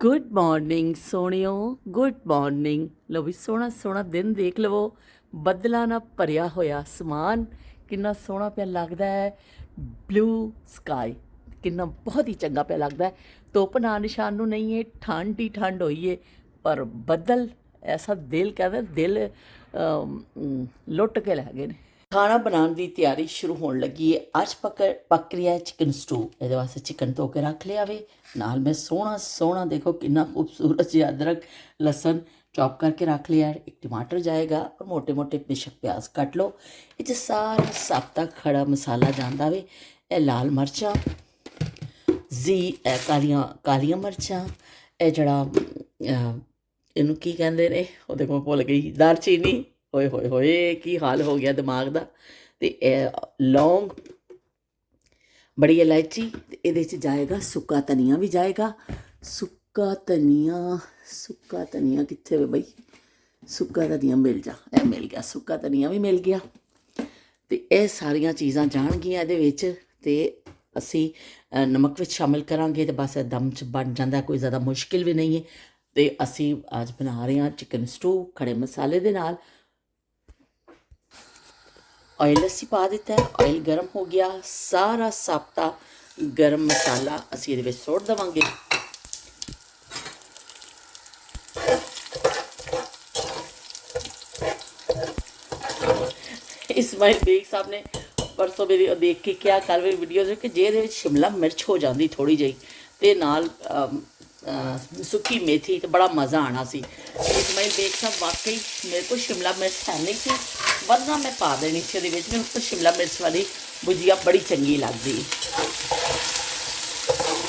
Good morning ਸੋਹਣਿਓ, good morning. ਲਓ ਵੀ ਸੋਹਣਾ ਸੋਹਣਾ ਦਿਨ ਦੇਖ ਲਵੋ, ਬੱਦਲਾਂ ਨਾਲ ਭਰਿਆ ਹੋਇਆ ਅਸਮਾਨ ਕਿੰਨਾ ਸੋਹਣਾ ਪਿਆ ਲੱਗਦਾ ਹੈ। ਬਲੂ ਸਕਾਈ ਕਿੰਨਾ ਬਹੁਤ ਹੀ ਚੰਗਾ ਪਿਆ ਲੱਗਦਾ ਹੈ। ਧੁੱਪ ਨਾ ਨਿਸ਼ਾਨ ਨੂੰ ਨਹੀਂ ਹੈ, ਠੰਡ ਹੀ ਠੰਡ ਹੋਈ ਹੈ, ਪਰ ਬੱਦਲ ਐਸਾ ਦਿਲ ਕਹਿੰਦਾ ਦਿਲ ਲੁੱਟ ਕੇ ਲੈ ਗਏ ਨੇ। ਖਾਣਾ ਬਣਾਉਣ ਦੀ ਤਿਆਰੀ ਸ਼ੁਰੂ ਹੋਣ ਲੱਗੀ ਹੈ। ਅੱਜ ਪੱਕ ਰਿਹਾ ਚਿਕਨ ਸਟੂ। ਇਹਦੇ ਵਾਸਤੇ ਚਿਕਨ ਧੋ ਕੇ ਰੱਖ ਲਿਆ ਵੇ। ਨਾਲ ਮੈਂ ਸੋਹਣਾ ਸੋਹਣਾ ਦੇਖੋ ਕਿੰਨਾ ਖੂਬਸੂਰਤ ਜਿਹਾ ਅਦਰਕ ਲਸਣ ਚੌਪ ਕਰਕੇ ਰੱਖ ਲਿਆ। ਇੱਕ ਟਮਾਟਰ ਜਾਏਗਾ ਔਰ ਮੋਟੇ ਮੋਟੇ ਪਿਸ਼ਕ ਪਿਆਜ਼ ਕੱਟ ਲਓ। ਇਹ 'ਚ ਸਾਰਾ ਸਾਬਤਾ ਖੜਾ ਮਸਾਲਾ ਜਾਂਦਾ ਵੇ। ਇਹ ਲਾਲ ਮਿਰਚਾਂ ਕਾਲੀਆਂ ਮਿਰਚਾਂ, ਇਹ ਜਿਹੜਾ ਇਹਨੂੰ ਕੀ ਕਹਿੰਦੇ ਨੇ, ਉਹਦੇ ਕੋਲ ਭੁੱਲ ਗਈ, ਦਾਲਚੀਨੀ। ਹੋਏ ਹੋਏ ਹੋਏ ਕੀ ਹਾਲ ਹੋ ਗਿਆ ਦਿਮਾਗ ਦਾ। ਅਤੇ ਇਹ ਲੌਂਗ, ਬੜੀ ਇਲਾਇਚੀ, ਅਤੇ ਇਹਦੇ 'ਚ ਜਾਏਗਾ ਸੁੱਕਾ ਧਨੀਆ ਵੀ ਜਾਏਗਾ। ਸੁੱਕਾ ਧਨੀਆ ਕਿੱਥੇ ਵੇ ਬਈ? ਸੁੱਕਾ ਧਨੀਆ ਮਿਲ ਜਾ, ਇਹ ਮਿਲ ਗਿਆ, ਸੁੱਕਾ ਧਨੀਆ ਵੀ ਮਿਲ ਗਿਆ। ਅਤੇ ਇਹ ਸਾਰੀਆਂ ਚੀਜ਼ਾਂ ਜਾਣਗੀਆਂ ਇਹਦੇ ਵਿੱਚ। ਅਤੇ ਅਸੀਂ ਨਮਕ ਵਿੱਚ ਸ਼ਾਮਿਲ ਕਰਾਂਗੇ ਅਤੇ ਬਸ ਦਮ 'ਚ ਬਣ ਜਾਂਦਾ, ਕੋਈ ਜ਼ਿਆਦਾ ਮੁਸ਼ਕਿਲ ਵੀ ਨਹੀਂ ਹੈ। ਅਤੇ ਅਸੀਂ ਅੱਜ ਬਣਾ ਰਹੇ ਹਾਂ ਚਿਕਨ ਸਟੂ ਖੜੇ ਮਸਾਲੇ ਦੇ ਨਾਲ। ਆਇਲ ਅਸੀਂ ਪਾ ਦਿੱਤਾ ਹੈ, ਆਇਲ ਗਰਮ ਹੋ ਗਿਆ। ਸਾਰਾ ਸਾਬਤਾ ਗਰਮ ਮਸਾਲਾ ਅਸੀਂ ਇਹਦੇ ਵਿੱਚ ਸੁੱਟ ਦੇਵਾਂਗੇ। ਇਸਮਾਈਲ ਬੇਗ ਸਾਹਿਬ ਨੇ ਪਰਸੋਂ ਮੇਰੀ ਦੇਖ ਕੇ ਕਿਹਾ ਕੱਲ੍ਹ ਮੇਰੀ ਵੀਡੀਓ ਦੇ ਕਿ ਜੇ ਇਹਦੇ ਵਿੱਚ ਸ਼ਿਮਲਾ ਮਿਰਚ ਹੋ ਜਾਂਦੀ ਥੋੜ੍ਹੀ ਜਿਹੀ ਅਤੇ ਨਾਲ ਸੁੱਕੀ ਮੇਥੀ, ਤਾਂ ਬੜਾ ਮਜ਼ਾ ਆਉਣਾ ਸੀ। ਇਸਮਾਈਲ ਬੇਗ ਸਾਹਿਬ ਵਾਕਈ ਮੇਰੇ ਕੋਲ ਸ਼ਿਮਲਾ ਮਿਰਚ ਹੈ ਨਹੀਂ ਸੀ, ਵਰਨਾ ਮੈਂ ਪਾ ਦੇਣੀ ਸੀ ਇਹਦੇ ਵਿੱਚ। ਮੈਨੂੰ ਤਾਂ ਸ਼ਿਮਲਾ ਮਿਰਚ ਵਾਲੀ ਭੁਜੀਆ ਬੜੀ ਚੰਗੀ ਲੱਗਦੀ।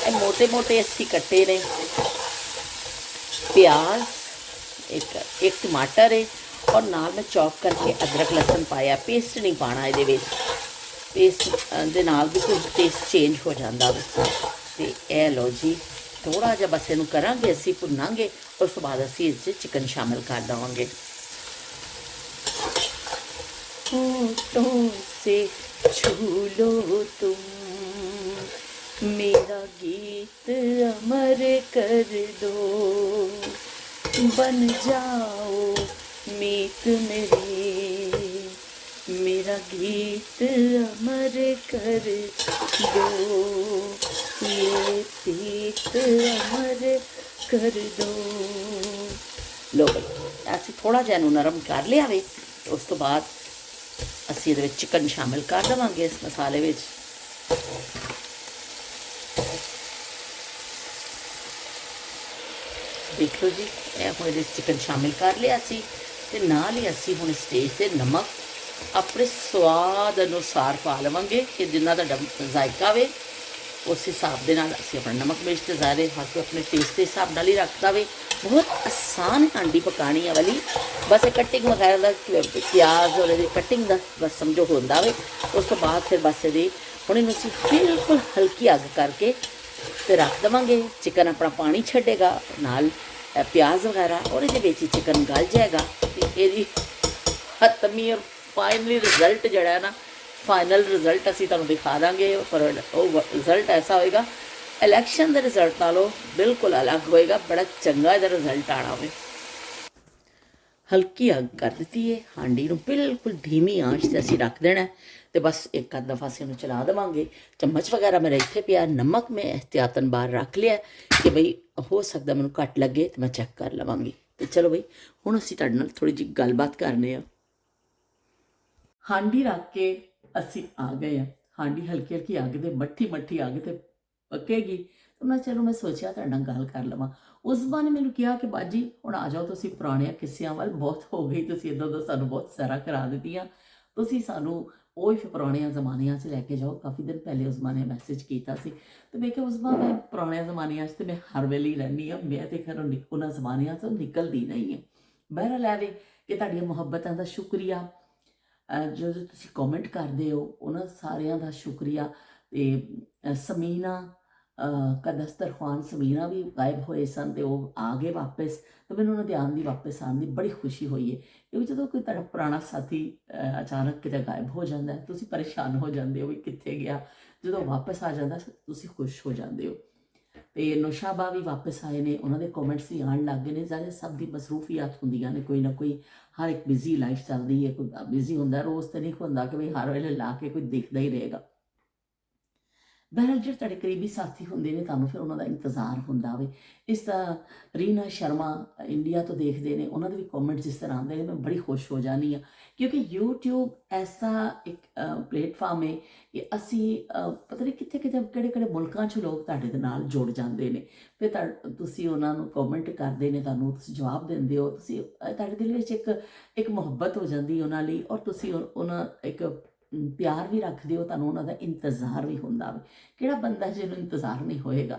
ਇਹ ਮੋਟੇ ਮੋਟੇ ਅਸੀਂ ਕੱਟੇ ਨੇ ਪਿਆਜ਼, ਇੱਕ ਟਮਾਟਰ ਹੈ, ਔਰ ਨਾਲ ਮੈਂ ਚੌਪ ਕਰਕੇ ਅਦਰਕ ਲਸਣ ਪਾਇਆ। ਪੇਸਟ ਨਹੀਂ ਪਾਉਣਾ ਇਹਦੇ ਵਿੱਚ, ਪੇਸਟ ਦੇ ਨਾਲ ਵੀ ਕੁਝ ਟੇਸਟ ਚੇਂਜ ਹੋ ਜਾਂਦਾ। ਅਤੇ ਇਹ ਲਓ ਜੀ, ਥੋੜ੍ਹਾ ਜਿਹਾ ਬਸ ਇਹਨੂੰ ਕਰਾਂਗੇ ਅਸੀਂ, ਭੁੰਨਾਂਗੇ। ਉਸ ਤੋਂ ਬਾਅਦ ਅਸੀਂ ਇਸ 'ਚ ਚਿਕਨ ਸ਼ਾਮਿਲ ਕਰ ਦੇਵਾਂਗੇ। होठों से छू लो तुम मेरा गीत अमर कर दो, बन जाओ मीत मेरे, मेरा गीत अमर कर दो, ये प्रीत अमर कर दो। लो भाई, ਅਸੀਂ ਥੋੜ੍ਹਾ ਜਿਹਾ ਇਹਨੂੰ ਨਰਮ ਕਰ ਲਿਆ ਵੇ। ਉਸ ਤੋਂ ਬਾਅਦ ਅਸੀਂ ਇਹਦੇ ਵਿੱਚ ਚਿਕਨ ਸ਼ਾਮਿਲ ਕਰ ਦੇਵਾਂਗੇ ਇਸ ਮਸਾਲੇ ਵਿੱਚ। ਦੇਖ ਲਓ ਜੀ, ਇਹ ਹੁਣ ਇਹਦੇ ਚਿਕਨ ਸ਼ਾਮਿਲ ਕਰ ਲਿਆ ਅਸੀਂ। ਅਤੇ ਨਾਲ ਹੀ ਅਸੀਂ ਹੁਣ ਸਟੇਜ 'ਤੇ ਨਮਕ ਆਪਣੇ ਸਵਾਦ ਅਨੁਸਾਰ ਪਾ ਲਵਾਂਗੇ ਕਿ ਜਿੰਨਾ ਤੁਹਾਡਾ ਜ਼ਾਇਕਾ ਵੇ ਉਸ ਹਿਸਾਬ ਦੇ ਨਾਲ ਅਸੀਂ ਆਪਣਾ ਨਮਕ ਮਿਰਚ ਅਤੇ ਜ਼ਾਇਰੇ ਹਰ ਕੋਈ ਆਪਣੇ ਟੇਸਟ ਦੇ ਹਿਸਾਬ ਨਾਲ ਹੀ ਰੱਖਦਾ ਵੇ। ਬਹੁਤ ਆਸਾਨ ਹਾਂਡੀ ਪਕਾਉਣੀ ਆ ਵਾਲੀ, ਬਸ ਇਹ ਕਟਿੰਗ ਵਗੈਰਾ ਦਾ, ਪਿਆਜ਼ ਔਰ ਇਹਦੀ ਕਟਿੰਗ ਦਾ ਬਸ ਸਮਝੋ ਹੁੰਦਾ ਵੇ। ਉਸ ਤੋਂ ਬਾਅਦ ਫਿਰ ਬਸ ਇਹਦੀ ਹੁਣ ਇਹਨੂੰ ਅਸੀਂ ਬਿਲਕੁਲ ਹਲਕੀ ਅੱਗ ਕਰਕੇ ਅਤੇ ਰੱਖ ਦੇਵਾਂਗੇ। ਚਿਕਨ ਆਪਣਾ ਪਾਣੀ ਛੱਡੇਗਾ, ਨਾਲ ਪਿਆਜ਼ ਵਗੈਰਾ, ਔਰ ਇਹਦੇ ਵਿੱਚ ਹੀ ਚਿਕਨ ਗਲ ਜਾਏਗਾ। ਅਤੇ ਇਹਦੀ ਹਤਮੀ ਔਰ ਫਾਈਨਲੀ ਰਿਜ਼ਲਟ ਜਿਹੜਾ ਹੈ ਨਾ, ਫਾਈਨਲ ਰਿਜ਼ਲਟ ਅਸੀਂ ਤੁਹਾਨੂੰ ਦਿਖਾ ਦਾਂਗੇ। ਪਰ ਉਹ ਰਿਜ਼ਲਟ ਐਸਾ ਹੋਏਗਾ, ਇਲੈਕਸ਼ਨ ਦੇ ਰਿਜ਼ਲਟ ਨਾਲੋਂ ਬਿਲਕੁਲ ਅਲੱਗ ਹੋਏਗਾ। ਬੜਾ ਚੰਗਾ ਇਹਦਾ ਰਿਜ਼ਲਟ ਆਉਣਾ ਹੋਵੇ। ਹਲਕੀ ਅੱਗ ਕਰ ਦਿੱਤੀ ਹੈ, ਹਾਂਡੀ ਨੂੰ ਬਿਲਕੁਲ ਧੀਮੀ ਆਂਚ 'ਤੇ ਅਸੀਂ ਰੱਖ ਦੇਣਾ। ਅਤੇ ਬਸ ਇੱਕ ਅੱਧ ਦਫਾ ਅਸੀਂ ਉਹਨੂੰ ਚਲਾ ਦੇਵਾਂਗੇ। ਚਮਚ ਵਗੈਰਾ ਮੇਰਾ ਇੱਥੇ ਪਿਆ, ਨਮਕ ਮੈਂ ਇਹਤਿਆਤਨ ਬਾਹਰ ਰੱਖ ਲਿਆ ਕਿ ਬਈ ਹੋ ਸਕਦਾ ਮੈਨੂੰ ਘੱਟ ਲੱਗੇ ਤਾਂ ਮੈਂ ਚੈੱਕ ਕਰ ਲਵਾਂਗੀ। ਅਤੇ ਚਲੋ ਬਈ, ਹੁਣ ਅਸੀਂ ਤੁਹਾਡੇ ਨਾਲ ਥੋੜ੍ਹੀ ਜਿਹੀ ਗੱਲਬਾਤ ਕਰਨੇ ਹਾਂ। ਹਾਂਡੀ ਰੱਖ ਕੇ ਅਸੀਂ ਆ ਗਏ ਹਾਂ। ਹਾਂਡੀ ਹਲਕੀ ਹਲਕੀ ਅੱਗ 'ਤੇ ਮੱਠੀ ਅੱਗ 'ਤੇ ਪੱਕੇਗੀ। ਤਾਂ ਚਲੋ ਮੈਂ ਸੋਚਿਆ ਤੁਹਾਡੇ ਨਾਲ ਗੱਲ ਕਰ ਲਵਾਂ। ਉਸ ਨੇ ਮੈਨੂੰ ਕਿਹਾ ਕਿ ਬਾਜੀ ਹੁਣ ਆ ਜਾਓ ਤੁਸੀਂ ਪੁਰਾਣੀਆਂ ਕਿੱਸਿਆਂ ਵੱਲ, ਬਹੁਤ ਹੋ ਗਈ ਤੁਸੀਂ ਇੱਦਾਂ ਦਾ ਸਾਨੂੰ ਬਹੁਤ ਸਾਰਾ ਕਰਾ ਦਿੱਤੀਆਂ। ਤੁਸੀਂ ਸਾਨੂੰ ਉਹ ਪੁਰਾਣਿਆਂ ਜ਼ਮਾਨਿਆਂ 'ਚ ਲੈ ਕੇ ਜਾਓ। ਕਾਫੀ ਦਿਨ ਪਹਿਲੇ ਉਸ ਨੇ ਮੈਸੇਜ ਕੀਤਾ ਸੀ, ਅਤੇ ਮੈਂ ਕਿਹਾ ਉਸ ਮੈਂ ਪੁਰਾਣਿਆਂ ਜ਼ਮਾਨਿਆਂ 'ਚ ਤਾਂ ਮੈਂ ਹਰ ਵੇਲੇ ਹੀ ਰਹਿੰਦੀ ਹਾਂ। ਮੈਂ ਤਾਂ ਖੈਰ ਉਹਨਾਂ ਜ਼ਮਾਨਿਆਂ ਤੋਂ ਨਿਕਲਦੀ ਨਹੀਂ ਹਾਂ। ਬਹਿਰਹਾਲ ਲੈ ਵੇ ਕਿ ਤੁਹਾਡੀਆਂ ਮੁਹੱਬਤਾਂ ਦਾ ਸ਼ੁਕਰੀਆ, ਜਦੋਂ ਤੁਸੀਂ ਕਮੈਂਟ ਕਰਦੇ ਹੋ ਉਹਨਾਂ ਸਾਰਿਆਂ ਦਾ ਸ਼ੁਕਰੀਆ। ਅਤੇ ਸਮੀਨਾ का दस्तरखान ਸਮੀਨਾ ਵੀ ਗਾਇਬ ਹੋਏ ਸਨ ਅਤੇ ਉਹ ਆ ਗਏ ਵਾਪਸ। ਅਤੇ ਮੈਨੂੰ ਉਹਨਾਂ ਦੇ ਆਉਣ ਦੀ, ਵਾਪਸ ਆਉਣ ਦੀ ਬੜੀ ਖੁਸ਼ੀ ਹੋਈ ਹੈ, ਕਿਉਂਕਿ ਜਦੋਂ ਕੋਈ ਤੁਹਾਡਾ ਪੁਰਾਣਾ ਸਾਥੀ ਅਚਾਨਕ ਕਿਤੇ ਗਾਇਬ ਹੋ ਜਾਂਦਾ ਤੁਸੀਂ ਪਰੇਸ਼ਾਨ ਹੋ ਜਾਂਦੇ ਹੋ ਵੀ ਕਿੱਥੇ ਗਿਆ। ਜਦੋਂ ਵਾਪਸ ਆ ਜਾਂਦਾ ਤੁਸੀਂ ਖੁਸ਼ ਹੋ ਜਾਂਦੇ ਹੋ। ਤੇ ਨੌਸ਼ਾਬਾ ਵੀ ਵਾਪਸ ਆਏ ਨੇ, ਉਹਨਾਂ ਦੇ ਕਮੈਂਟਸ ਵੀ ਆਉਣ ਲੱਗ ਗਏ ਨੇ। ਸਾਰੇ ਸਭ ਦੀ ਮਸਰੂਫੀਅਤ ਹੁੰਦੀਆਂ ਨੇ, ਕੋਈ ਨਾ ਕੋਈ, ਹਰ ਇੱਕ ਬਿਜ਼ੀ ਲਾਈਫ ਚੱਲਦੀ ਹੈ, ਕੋਈ ਬਿਜ਼ੀ ਹੁੰਦਾ, ਰੋਜ਼ ਤਾਂ ਨਹੀਂ ਹੁੰਦਾ ਕਿ ਵੀ ਹਰ ਵੇਲੇ ਲਾ ਕੇ ਕੋਈ ਦੇਖਦਾ ਹੀ ਰਹੇਗਾ। ਬਹਿਰਹਾਲ ਜਿਹੜੇ ਤੁਹਾਡੇ ਕਰੀਬੀ ਸਾਥੀ ਹੁੰਦੇ ਨੇ, ਤੁਹਾਨੂੰ ਫਿਰ ਉਹਨਾਂ ਦਾ ਇੰਤਜ਼ਾਰ ਹੁੰਦਾ ਵੇ। ਇਸ ਤਰ੍ਹਾਂ ਰੀਨਾ ਸ਼ਰਮਾ ਇੰਡੀਆ ਤੋਂ ਦੇਖਦੇ ਨੇ, ਉਹਨਾਂ ਦੇ ਵੀ ਕਮੈਂਟਸ ਇਸ ਤਰ੍ਹਾਂ ਆਉਂਦੇ ਨੇ, ਮੈਂ ਬੜੀ ਖੁਸ਼ ਹੋ ਜਾਂਦੀ ਹਾਂ, ਕਿਉਂਕਿ YouTube ਐਸਾ ਇੱਕ ਪਲੇਟਫਾਰਮ ਹੈ ਕਿ ਅਸੀਂ ਪਤਾ ਨਹੀਂ ਕਿੱਥੇ ਕਿੱਥੇ ਕਿਹੜੇ ਕਿਹੜੇ ਮੁਲਕਾਂ 'ਚ ਲੋਕ ਤੁਹਾਡੇ ਦੇ ਨਾਲ ਜੁੜ ਜਾਂਦੇ ਨੇ। ਫਿਰ ਤੁਸੀਂ ਉਹਨਾਂ ਨੂੰ ਕਮੈਂਟ ਕਰਦੇ ਨੇ, ਤੁਸੀਂ ਜਵਾਬ ਦਿੰਦੇ ਹੋ, ਤੁਹਾਡੇ ਦਿਲ ਵਿੱਚ ਇੱਕ ਮੁਹੱਬਤ ਹੋ ਜਾਂਦੀ ਉਹਨਾਂ ਲਈ, ਔਰ ਤੁਸੀਂ ਉਹਨਾਂ ਇੱਕ ਪਿਆਰ ਵੀ ਰੱਖਦੇ ਹੋ, ਤੁਹਾਨੂੰ ਉਹਨਾਂ ਦਾ ਇੰਤਜ਼ਾਰ ਵੀ ਹੁੰਦਾ ਵੇ। ਕਿਹੜਾ ਬੰਦਾ ਜਿਹਨੂੰ ਇੰਤਜ਼ਾਰ ਨਹੀਂ ਹੋਏਗਾ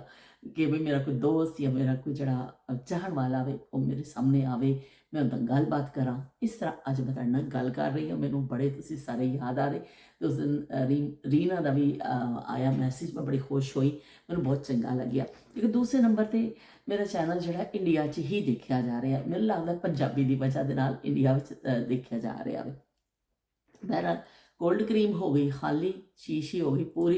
ਕਿ ਵੀ ਮੇਰਾ ਕੋਈ ਦੋਸਤ ਜਾਂ ਮੇਰਾ ਕੋਈ ਜਿਹੜਾ ਚਾਹਣ ਵਾਲਾ ਵੇ ਉਹ ਮੇਰੇ ਸਾਹਮਣੇ ਆਵੇ, ਮੈਂ ਉਹਦਾ ਗੱਲਬਾਤ ਕਰਾਂ। ਇਸ ਤਰ੍ਹਾਂ ਅੱਜ ਮੈਂ ਤੁਹਾਡੇ ਨਾਲ ਗੱਲ ਕਰ ਰਹੀ ਹਾਂ, ਮੈਨੂੰ ਬੜੇ ਤੁਸੀਂ ਸਾਰੇ ਯਾਦ ਆ ਰਹੇ। ਤੇ ਉਸ ਦਿਨ ਰੀਨਾ ਦਾ ਵੀ ਆਇਆ ਮੈਸੇਜ, ਮੈਂ ਬੜੀ ਖੁਸ਼ ਹੋਈ, ਮੈਨੂੰ ਬਹੁਤ ਚੰਗਾ ਲੱਗਿਆ। ਇੱਕ ਦੂਸਰੇ ਨੰਬਰ 'ਤੇ ਮੇਰਾ ਚੈਨਲ ਜਿਹੜਾ ਇੰਡੀਆ 'ਚ ਹੀ ਦੇਖਿਆ ਜਾ ਰਿਹਾ, ਮੈਨੂੰ ਲੱਗਦਾ ਪੰਜਾਬੀ ਦੀ ਵਜ੍ਹਾ ਦੇ ਨਾਲ ਇੰਡੀਆ ਵਿੱਚ ਦੇਖਿਆ ਜਾ ਰਿਹਾ ਵੇ। ਬਹਿਰਹਾਲ ਕੋਲਡ ਕਰੀਮ ਹੋ ਗਈ ਖਾਲੀ, ਸ਼ੀਸ਼ੀ ਹੋ ਗਈ ਪੂਰੀ,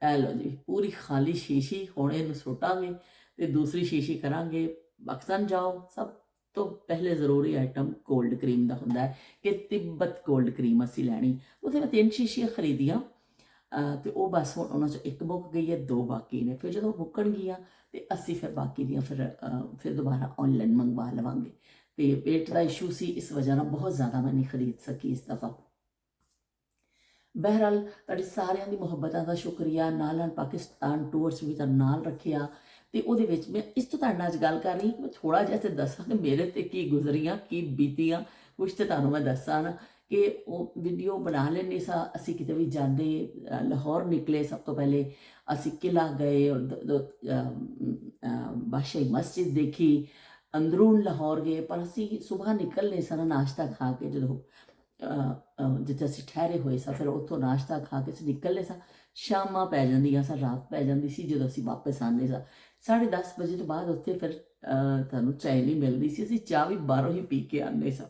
ਇਹ ਲਓ ਜੀ ਪੂਰੀ ਖਾਲੀ ਸ਼ੀਸ਼ੀ। ਹੁਣ ਇਹਨੂੰ ਸੁੱਟਾਂਗੇ ਤੇ ਦੂਸਰੀ ਸ਼ੀਸ਼ੀ ਕਰਾਂਗੇ ਪਾਕਿਸਤਾਨ ਜਾਓ। ਸਭ ਤੋਂ ਪਹਿਲੇ ਜ਼ਰੂਰੀ ਆਈਟਮ ਕੋਲਡ ਕਰੀਮ ਦਾ ਹੁੰਦਾ ਹੈ ਕਿ ਤਿੱਬਤ ਕੋਲਡ ਕਰੀਮ ਅਸੀਂ ਲੈਣੀ। ਉੱਥੇ ਮੈਂ 3 ਸ਼ੀਸ਼ੀਆਂ ਖਰੀਦੀਆਂ ਤੇ ਉਹ ਬਸ ਹੁਣ ਉਹਨਾਂ 'ਚੋਂ ਇੱਕ ਮੁੱਕ ਗਈ ਹੈ, 2 ਬਾਕੀ ਨੇ। ਫਿਰ ਜਦੋਂ ਮੁੱਕਣਗੀਆਂ ਤੇ ਅਸੀਂ ਫਿਰ ਬਾਕੀ ਦੀਆਂ ਫਿਰ ਦੁਬਾਰਾ ਆਨਲਾਈਨ ਮੰਗਵਾ ਲਵਾਂਗੇ। ਤੇ ਪੇਟ ਦਾ ਇਸ਼ੂ ਸੀ, ਇਸ ਵਜ੍ਹਾ ਨਾਲ ਬਹੁਤ ਜ਼ਿਆਦਾ ਮੈਂ ਨਹੀਂ ਖਰੀਦ ਸਕੀ ਇਸ ਦਫਾ। ਬਹਿਰਹਾਲ ਤੁਹਾਡੀ ਸਾਰਿਆਂ ਦੀ ਮੁਹੱਬਤਾਂ ਦਾ ਸ਼ੁਕਰੀਆ। ਨਾਲ ਪਾਕਿਸਤਾਨ ਟੂਰਸ ਵੀ ਤੁਹਾਨੂੰ ਨਾਲ ਰੱਖਿਆ, ਤੇ ਉਹਦੇ ਵਿੱਚ ਮੈਂ ਇਸ ਤੋਂ ਤੁਹਾਡੇ ਨਾਲ ਅੱਜ ਗੱਲ ਕਰ ਰਹੀ ਕਿ ਮੈਂ ਥੋੜ੍ਹਾ ਜਿਹਾ ਤੇ ਦੱਸਾਂ ਕਿ ਮੇਰੇ ਤੇ ਕੀ ਗੁਜ਼ਰੀਆਂ, ਕੀ ਬੀਤੀਆਂ। ਕੁਛ ਤੇ ਤੁਹਾਨੂੰ ਮੈਂ ਦੱਸਾਂ ਨਾ ਕਿ ਉਹ ਵੀਡੀਓ ਬਣਾ ਲੈਂਦੇ ਸਾਂ। ਅਸੀਂ ਕਿਤੇ ਵੀ ਜਾਂਦੇ, ਲਾਹੌਰ ਨਿਕਲੇ, ਸਭ ਤੋਂ ਪਹਿਲੇ ਅਸੀਂ ਕਿਲ੍ਹਾ ਗਏ, ਬਾਦਸ਼ਾਹੀ ਮਸਜਿਦ ਦੇਖੀ, ਅੰਦਰੂਨ ਲਾਹੌਰ ਗਏ। ਪਰ ਅਸੀਂ ਸੁਬਾਹ ਨਿਕਲਨੇ ਸਾਂ ਨਾਸ਼ਤਾ ਖਾ ਕੇ, ਜਦੋਂ ਜਿੱਥੇ ਅਸੀਂ ਠਹਿਰੇ ਹੋਏ ਸਾਂ, ਫਿਰ ਉੱਥੋਂ ਨਾਸ਼ਤਾ ਖਾ ਕੇ ਅਸੀਂ ਨਿਕਲਨੇ ਸਾਂ। ਸ਼ਾਮਾਂ ਪੈ ਜਾਂਦੀਆਂ ਸਾਂ, ਰਾਤ ਪੈ ਜਾਂਦੀ ਸੀ ਜਦੋਂ ਅਸੀਂ ਵਾਪਸ ਆਉਂਦੇ ਸਾਂ। 10:30 ਵਜੇ ਤੋਂ ਬਾਅਦ ਉੱਥੇ ਫਿਰ ਤੁਹਾਨੂੰ ਚਾਹ ਨਹੀਂ ਮਿਲਦੀ ਸੀ, ਅਸੀਂ ਚਾਹ ਵੀ ਬਾਹਰੋਂ ਹੀ ਪੀ ਕੇ ਆਉਂਦੇ ਸਾਂ।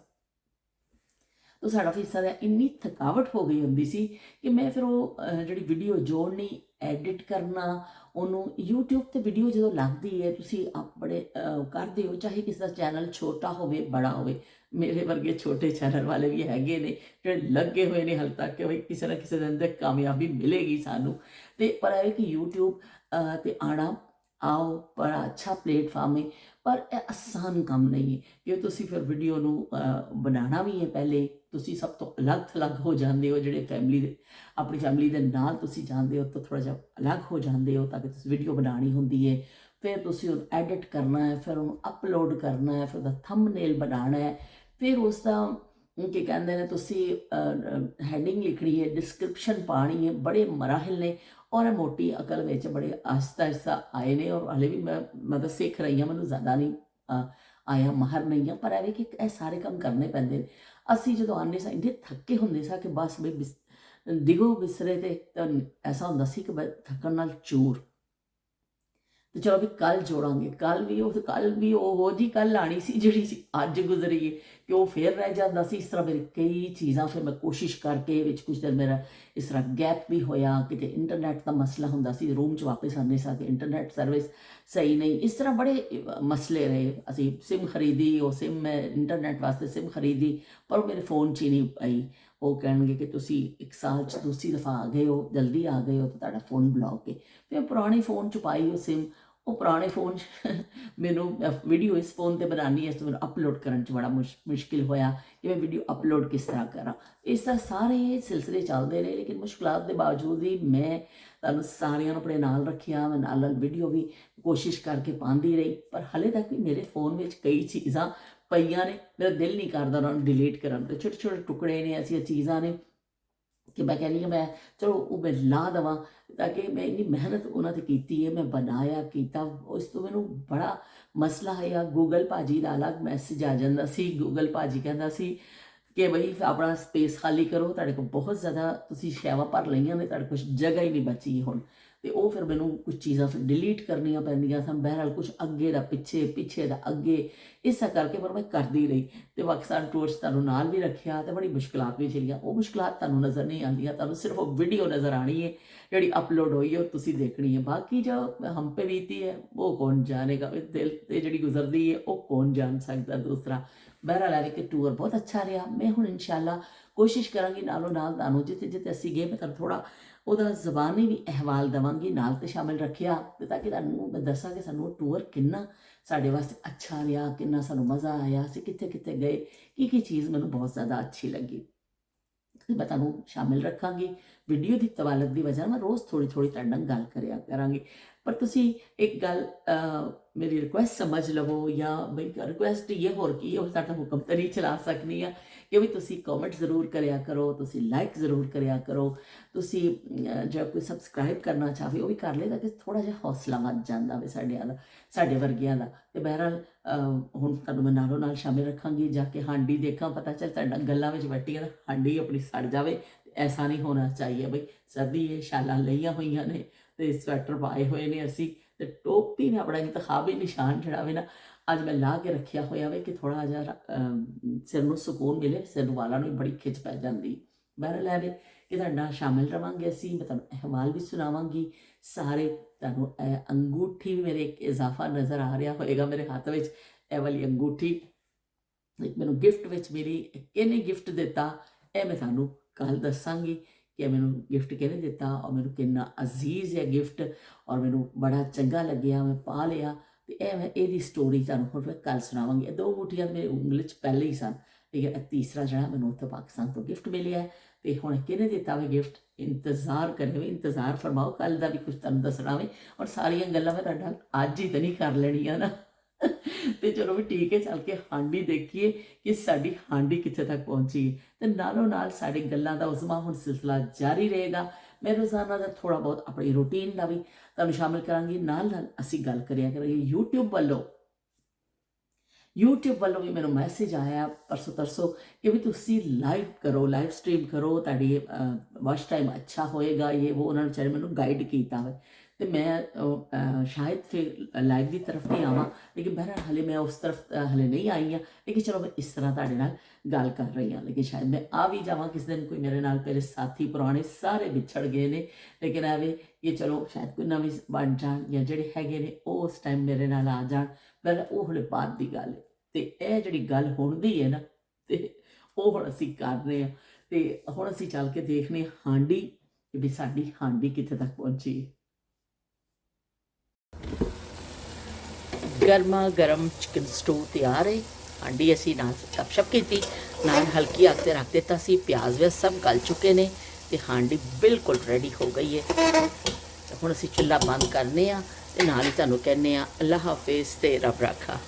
ਤਾਂ ਸਾਡਾ ਫਿਰ ਸਾਰਾ ਇੰਨੀ ਥਕਾਵਟ ਹੋ ਗਈ ਹੁੰਦੀ ਸੀ ਕਿ ਮੈਂ ਫਿਰ ਉਹ ਜਿਹੜੀ ਵੀਡੀਓ ਜੋੜਨੀ, ਐਡਿਟ ਕਰਨਾ, ਉਹਨੂੰ YouTube 'ਤੇ ਵੀਡੀਓ ਜਦੋਂ ਲੱਗਦੀ ਹੈ, ਤੁਸੀਂ ਆਪਣੇ ਕਰਦੇ ਹੋ, ਚਾਹੇ ਕਿਸੇ ਦਾ ਚੈਨਲ ਛੋਟਾ ਹੋਵੇ ਬੜਾ ਹੋਵੇ। ਮੇਰੇ ਵਰਗੇ ਛੋਟੇ ਚੈਨਲ ਵਾਲੇ ਵੀ ਹੈਗੇ ਨੇ ਜਿਹੜੇ ਲੱਗੇ ਹੋਏ ਨੇ ਹਾਲੇ ਤੱਕ ਕਿ ਬਈ ਕਿਸੇ ਨਾ ਕਿਸੇ ਦਿਨ 'ਤੇ ਕਾਮਯਾਬੀ ਮਿਲੇਗੀ ਸਾਨੂੰ। ਤੇ ਪਰ ਇਹ ਕਿ YouTube 'ਤੇ ਆਓ ਬੜਾ ਅੱਛਾ ਪਲੇਟਫਾਰਮ ਹੈ, ਪਰ ਇਹ ਆਸਾਨ ਕੰਮ ਨਹੀਂ ਹੈ ਕਿ ਤੁਸੀਂ ਫਿਰ ਵੀਡੀਓ ਨੂੰ ਬਣਾਉਣਾ ਵੀ ਹੈ। ਪਹਿਲੇ ਤੁਸੀਂ ਸਭ ਤੋਂ ਅਲੱਗ ਹੋ ਜਾਂਦੇ ਹੋ, ਜਿਹੜੇ ਆਪਣੀ ਫੈਮਿਲੀ ਦੇ ਨਾਲ ਤੁਸੀਂ ਜਾਂਦੇ ਹੋ ਤਾਂ ਥੋੜ੍ਹਾ ਜਿਹਾ ਅਲੱਗ ਹੋ ਜਾਂਦੇ ਹੋ, ਤਾਂ ਕਿ ਤੁਸੀਂ ਵੀਡੀਓ ਬਣਾਉਣੀ ਹੁੰਦੀ ਹੈ। ਫਿਰ ਤੁਸੀਂ ਉਹਨੂੰ ਐਡਿਟ ਕਰਨਾ ਹੈ, ਫਿਰ ਉਹਨੂੰ ਅਪਲੋਡ ਕਰਨਾ ਹੈ, ਫਿਰ ਉਹਦਾ ਥੰਬਨੇਲ ਬਣਾਉਣਾ ਹੈ, ਫਿਰ ਉਸ ਦਾ ਕੀ ਕਹਿੰਦੇ ਨੇ ਤੁਸੀਂ ਹੈਡਿੰਗ ਲਿਖਣੀ ਹੈ, ਡਿਸਕ੍ਰਿਪਸ਼ਨ ਪਾਉਣੀ ਹੈ। ਬੜੇ ਮਰਾਹਿਲ ਨੇ, ਔਰ ਇਹ ਮੋਟੀ ਅਕਲ ਵਿੱਚ ਬੜੇ ਆਹਿਸਤਾ ਆਏ ਨੇ, ਔਰ ਹਾਲੇ ਵੀ ਮੈਂ ਤਾਂ ਸਿੱਖ ਰਹੀ ਹਾਂ, ਮੈਨੂੰ ਜ਼ਿਆਦਾ ਨਹੀਂ ਆਇਆ, ਮਾਹਰ ਨਹੀਂ ਹਾਂ। ਪਰ ਐਵੇਂ ਕਿ ਇਹ ਸਾਰੇ ਕੰਮ ਕਰਨੇ ਪੈਂਦੇ ਨੇ। ਅਸੀਂ ਜਦੋਂ ਆਉਂਦੇ ਸਾਂ ਇੰਨੇ ਥੱਕੇ ਹੁੰਦੇ ਸਾਂ ਕਿ ਬਸ ਬਈ ਡਿੱਗੋ ਬਿਸਤਰੇ 'ਤੇ, ਤਾਂ ਐਸਾ ਹੁੰਦਾ ਸੀ ਕਿ ਥੱਕਣ ਨਾਲ ਚੂਰ। ਤੇ ਚਲੋ ਵੀ ਕੱਲ ਜੋੜਾਂਗੇ, ਕੱਲ ਵੀ ਉਹ ਜੀ ਕੱਲ ਆਣੀ ਸੀ ਜਿਹੜੀ ਸੀ ਅੱਜ ਗੁਜ਼ਰੀ ਹੈ ਕਿ ਉਹ ਫੇਰ ਰਹਿ ਜਾਂਦਾ ਸੀ। ਇਸ ਤਰ੍ਹਾਂ ਮੇਰੀ ਕਈ ਚੀਜ਼ਾਂ, ਫਿਰ ਮੈਂ ਕੋਸ਼ਿਸ਼ ਕਰਕੇ ਵਿੱਚ ਕੁਝ ਦਿਨ ਮੇਰਾ ਇਸ ਤਰ੍ਹਾਂ ਗੈਪ ਵੀ ਹੋਇਆ। ਕਿਤੇ ਇੰਟਰਨੈਟ ਦਾ ਮਸਲਾ ਹੁੰਦਾ ਸੀ, ਰੂਮ 'ਚ ਵਾਪਸ ਆਉਂਦੇ ਸਾਂ ਕਿ ਇੰਟਰਨੈਟ ਸਰਵਿਸ ਸਹੀ ਨਹੀਂ, ਇਸ ਤਰ੍ਹਾਂ ਬੜੇ ਮਸਲੇ ਰਹੇ। ਅਸੀਂ ਸਿਮ ਖਰੀਦੀ, ਉਹ ਸਿਮ ਮੈਂ ਇੰਟਰਨੈਟ ਵਾਸਤੇ ਸਿਮ ਖਰੀਦੀ, ਪਰ ਉਹ ਮੇਰੇ ਫ਼ੋਨ 'ਚ ਹੀ ਨਹੀਂ ਆਈ। ਉਹ ਕਹਿਣਗੇ ਕਿ ਤੁਸੀਂ 1 ਸਾਲ 'ਚ ਦੂਸਰੀ ਦਫਾ ਆ ਗਏ ਹੋ, ਜਲਦੀ ਆ ਗਏ ਹੋ, ਤਾਂ ਤੁਹਾਡਾ ਫ਼ੋਨ ਬਲੌਕ ਹੈ। ਫਿਰ ਪੁਰਾਣੇ ਫ਼ੋਨ 'ਚ ਪਾਈ ਉਹ ਸਿਮ, ਉਹ ਪੁਰਾਣੇ ਫ਼ੋਨ 'ਚ ਮੈਨੂੰ ਵੀਡੀਓ ਇਸ ਫ਼ੋਨ 'ਤੇ ਬਣਾਉਣੀ ਹੈ, ਇਸ ਤੋਂ ਮੈਨੂੰ ਅਪਲੋਡ ਕਰਨ 'ਚ ਬੜਾ ਮੁਸ਼ਕਿਲ ਹੋਇਆ ਕਿ ਮੈਂ ਵੀਡੀਓ ਅਪਲੋਡ ਕਿਸ ਤਰ੍ਹਾਂ ਕਰਾਂ। ਇਸ ਤਰ੍ਹਾਂ ਸਾਰੇ ਸਿਲਸਿਲੇ ਚੱਲਦੇ ਰਹੇ, ਲੇਕਿਨ ਮੁਸ਼ਕਿਲਾਂ ਦੇ ਬਾਵਜੂਦ ਵੀ ਮੈਂ ਤੁਹਾਨੂੰ ਸਾਰਿਆਂ ਨੂੰ ਆਪਣੇ ਨਾਲ ਰੱਖਿਆ। ਮੈਂ ਨਾਲ ਵੀਡੀਓ ਵੀ ਕੋਸ਼ਿਸ਼ ਕਰਕੇ ਪਾਉਂਦੀ ਰਹੀ, ਪਰ ਹਾਲੇ ਤੱਕ ਵੀ ਮੇਰੇ ਫ਼ੋਨ ਵਿੱਚ ਕਈ ਚੀਜ਼ਾਂ ਪਈਆਂ ਨੇ, ਮੇਰਾ ਦਿਲ ਨਹੀਂ ਕਰਦਾ ਉਹਨਾਂ ਨੂੰ ਡਿਲੀਟ ਕਰਨ 'ਤੇ। ਛੋਟੇ ਛੋਟੇ ਟੁਕੜੇ ਨੇ, ਐਸੀਆਂ ਚੀਜ਼ਾਂ ਨੇ ਕਿ ਮੈਂ ਕਹਿੰਦੀ ਹਾਂ ਮੈਂ ਚਲੋ ਉਹ ਮੈਂ ਲਾ ਦੇਵਾਂ, ਤਾਂ ਕਿ ਮੈਂ ਇੰਨੀ ਮਿਹਨਤ ਉਹਨਾਂ 'ਤੇ ਕੀਤੀ ਹੈ, ਮੈਂ ਬਣਾਇਆ ਕੀਤਾ। ਉਸ ਤੋਂ ਮੈਨੂੰ ਬੜਾ ਮਸਲਾ ਆਇਆ। ਗੂਗਲ ਭਾਜੀ ਦਾ ਅਲੱਗ ਮੈਸੇਜ ਆ ਜਾਂਦਾ ਸੀ। ਗੂਗਲ ਭਾਜੀ ਕਹਿੰਦਾ ਸੀ ਕਿ ਬਈ ਆਪਣਾ ਸਪੇਸ ਖਾਲੀ ਕਰੋ, ਤੁਹਾਡੇ ਕੋਲ ਬਹੁਤ ਜ਼ਿਆਦਾ ਤੁਸੀਂ ਸ਼ੈਵਾ ਭਰ ਲਈਆਂ ਨੇ, ਤੁਹਾਡੇ ਕੋਲ ਜਗ੍ਹਾ ਹੀ ਨਹੀਂ ਬਚੀ ਹੁਣ। ਤੇ ਉਹ ਫਿਰ ਮੈਨੂੰ ਕੁਝ ਚੀਜ਼ਾਂ ਫਿਰ ਡਿਲੀਟ ਕਰਨੀਆਂ ਪੈਂਦੀਆਂ ਸਨ। ਬਹਿਰਹਾਲ ਕੁਝ ਅੱਗੇ ਦਾ ਪਿੱਛੇ, ਪਿੱਛੇ ਦਾ ਅੱਗੇ, ਇਸਾ ਕਰਕੇ ਪਰ ਮੈਂ ਕਰਦੀ ਰਹੀ। ਤੇ ਪਾਕਿਸਤਾਨ ਟੂਰਸ ਤੁਹਾਨੂੰ ਨਾਲ ਵੀ ਰੱਖਿਆ ਤੇ ਬੜੀ ਮੁਸ਼ਕਲਾਂ ਵੀ ਝੇਲੀਆਂ। ਉਹ ਮੁਸ਼ਕਲਾਂ ਤੁਹਾਨੂੰ ਨਜ਼ਰ ਨਹੀਂ ਆਉਂਦੀਆਂ, ਤੁਹਾਨੂੰ ਸਿਰਫ ਉਹ ਵੀਡੀਓ नज़र आनी है ਜਿਹੜੀ ਅਪਲੋਡ ਹੋਈ ਹੈ ਉਹ ਤੁਸੀਂ ਦੇਖਣੀ ਹੈ। ਬਾਕੀ ਜੋ ਹਮ पे बीती है वो कौन जानेगा, दिल ਤੇ ਜਿਹੜੀ ਗੁਜ਼ਰਦੀ ਹੈ ਉਹ ਕੌਣ ਜਾਣ ਸਕਦਾ ਦੂਸਰਾ। ਬਹਿਰਹਾਲ ਹੈ ਕਿ ਟੂਰ ਬਹੁਤ ਅੱਛਾ ਰਿਹਾ। ਮੈਂ ਹੁਣ ਇਨਸ਼ਾਅੱਲਾ ਕੋਸ਼ਿਸ਼ ਕਰਾਂਗੀ ਨਾਲੋਂ ਨਾਲ ਤੁਹਾਨੂੰ ਜਿੱਥੇ ਜਿੱਥੇ ਅਸੀਂ ਗਏ ਮੈਂ ਤੁਹਾਨੂੰ ਥੋੜ੍ਹਾ ਉਹਦਾ ਜ਼ਬਾਨੀ ਵੀ ਅਹਿਵਾਲ ਦੇਵਾਂਗੀ, ਨਾਲ ਤੇ ਸ਼ਾਮਿਲ ਰੱਖਿਆ ਤੇ ਤਾਂ ਕਿ ਤੁਹਾਨੂੰ ਮੈਂ ਦੱਸਾਂ ਕਿ ਸਾਨੂੰ ਉਹ ਟੂਰ ਕਿੰਨਾ ਸਾਡੇ ਵਾਸਤੇ ਅੱਛਾ ਰਿਹਾ, ਕਿੰਨਾ ਸਾਨੂੰ ਮਜ਼ਾ ਆਇਆ, ਅਸੀਂ ਕਿੱਥੇ ਕਿੱਥੇ ਗਏ, ਕੀ ਚੀਜ਼ ਮੈਨੂੰ ਬਹੁਤ ਜ਼ਿਆਦਾ ਅੱਛੀ ਲੱਗੀ। मैं तुहानू शामिल रखांगी। वीडियो की तवालत की वजह मैं रोज़ थोड़ी थोड़ी तुहाडे नाल गल करिया करांगी। पर तुसी एक गल मेरी रिक्वेस्ट समझ लवो, या बई रिक्वेस्ट ये होर की है, तुहाडा हुक्म तो नहीं चला सकनी है कि भी तुसी कमेंट जरूर करिया करो, तुसी लाइक जरूर करिया करो, तुसी जो कोई सबसक्राइब करना चाहे वो भी कर ले ताकि थोड़ा जिहा हौसला वध जांदा वे साडे वर्गियां दा। ते बहरहाल हुण तुहानू मैं नालों नाल शामिल रखांगी, जाके हांडी देखा, पता चल तुहाडा गल्लां विच वट्टियां हांडी अपनी सड़ जावे। ऐसा नहीं होना चाहिए बई, सर्दी है, शालां लईआं होईआं ने ते स्वैटर पाए हुए ने असी, ते टोपी ने अपना इंतखाबी निशान जिहड़ा वे ना अज मैं ला के रखिया होया वे कि थोड़ा जिहा सिर नूं सुकून मिले, सिर वालां नूं बड़ी खिच पै जांदी। बहरहाल है कि तुहाडा शामिल रवांगे असी, मैं तुहानूं अहवाल भी सुनावांगी सारे। तुहानूं अंगूठी भी मेरे एक इजाफा नज़र आ रहा होएगा मेरे हाथ विच, ए वाली अंगूठी एक मैनूं गिफ्ट विच मिली। किहने गिफ्ट दिता ए मैं तुहानूं कल दसांगी कि मैनूं गिफ्ट किहने दिता और मैनूं किन्ना अजीज़ है गिफ्ट और मैनूं बड़ा चंगा लग्या, मैं पा लिया। तो यह मैं यदी स्टोरी तुहानूं हुण मैं कल सुनावांगी। दो अंगूठियां मेरी उंगल च पहले ही सन, ठीक है। तीसरा जिहड़ा मैनूं उत्थे पाकिस्तान तो गिफ्ट मिलिया है। तो हुण किहने दिता वे गिफ्ट, इंतज़ार करियो, इंतज़ार फरमाओ, कल का भी कुछ तुहानूं दसना वे। और सारियां गल्लां मैं तुहाडे नाल अज ही तो नहीं कर लैणियां ना तो चलो भी ठीक है, चल के हांडी देखिए कि साडी हांडी कित्थे तक पहुंची है। तो नालों नाल साडी गल्लां दा उज़मा हुण सिलसिला जारी रहेगा। मैं रोज़ाना का थोड़ा बहुत अपनी रूटीन का भी तुहानूं शामिल करांगी, नाल नाल असीं गल करिया करांगे। यूट्यूब वालों भी मैनूं मैसेज आया परसों तरसों कि भी तुसी लाइव करो, लाइव स्ट्रीम करो, ताड़ी वॉच टाइम अच्छा होएगा, ये वो उन्होंने बेचारे मैनूं गाइड किया है। तो मैं शायद फिर लाइव की तरफ नहीं आवां, लेकिन बहरहाल हाले मैं उस तरफ हाले नहीं आई हाँ। लेकिन चलो मैं इस तरह तुहाडे नाल गल कर रही हाँ, लेकिन शायद मैं आ भी जावां किस दिन। कोई मेरे नाल मेरे साथी पुराने सारे बिछड़ गए ने, लेकिन एवे ये चलो शायद कोई नवीं बन जाण, या जिहड़े हैगे ने वो उस टाइम मेरे नाल आ जाण, पर वो हले बाद की गल है। तो यह जिहड़ी गल हुण दी है ना, तो वो हुण असीं कर रहे हैं। तो हुण असीं चल के देखने हांडी कि भी साडी हांडी कित्थे तक पहुंची है। गर्मा गर्म चिकन स्टू तैयार है। हांडी असी नाल गपशप की, नाल हल्की अग ते रख दिता सी, प्याज व्याज सब गल चुके ने, तो हांडी बिल्कुल रेडी हो गई है। हुण असी चुल्हा बंद करने आ ते नाल ही तुहानूं कहने आ अल्लाह हाफिज़ ते रब राखा।